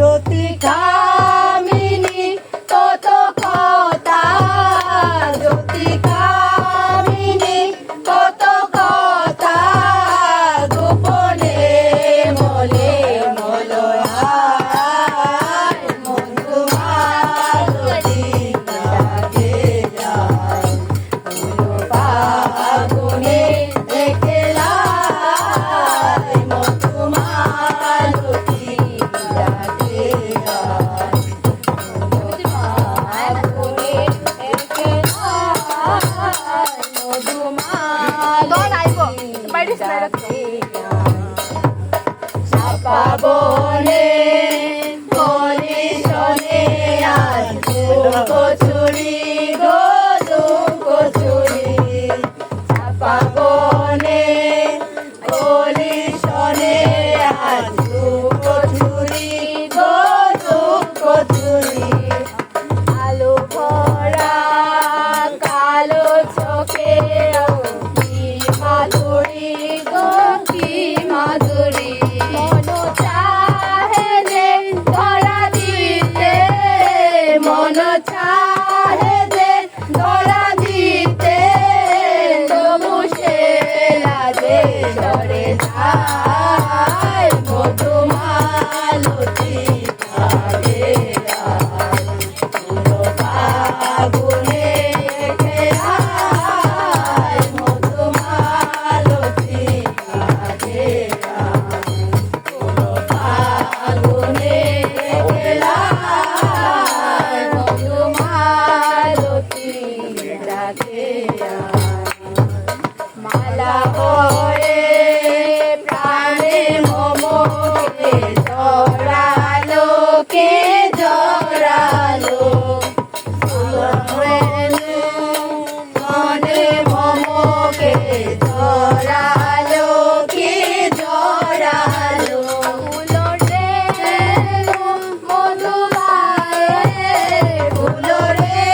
জ্যোতি কামিনী কত কথা, জ্যোতি কামিনী কত কথা, গোপনে মলে মলয়ায় মধুমালতী ডাকে যায়, ফাগুনে একলাই মধুমালতী ডাকে যায়, ফাগুনে একলাই মধুমালতী ডাকে চাপা বনে কলি শনে আজ কচুরি গো কচুরি, চাপা বনে কলি শনে আজ কচুরি গো কচুরি, আলো ভরা কালো চোখে কি মাধুরী গো কি মাধুরী, মন চাহে যে ধরা দিতে, মন চাহে যে ধরা দিতে, তবু সে লাজে ডরে যায়, মধুমালতী ডাকে যায়, ফাগুনে একলাই মধুমালতী ডাকে যায়, ফাগুনে একলাই মধুমালতী ডাকে যায়, মালা হয়ে প্রাণে মোমকে জড়ালো, কে জড়ালো, মনে মোমকে জড়ালো, কে জড়ালো, ফুলো রে মধুবায়ে, ফুলো রে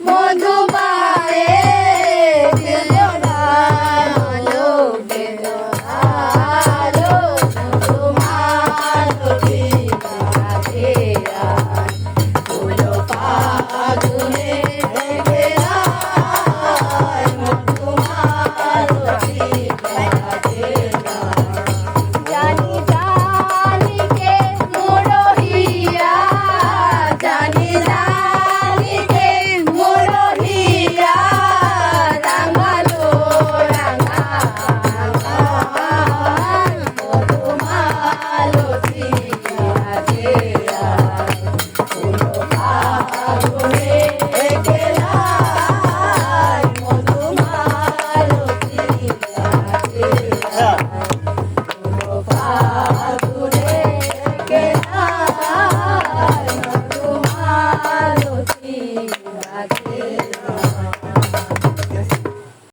মধুবায়ে, বেদনালো বেদনালো, মধুমালতী ডাকে যায়, ফাগুনে একলাই মধুমালতী ডাকে যায়, জানি জানি কে মোরহিয়া, জানি জানি কে মোরহিয়া, রাঙালো রাঙা মধুমালতী ডাকে যায়, ফাগুনে একলাই মধুমালতী ডাকে যায়, ফাগুনে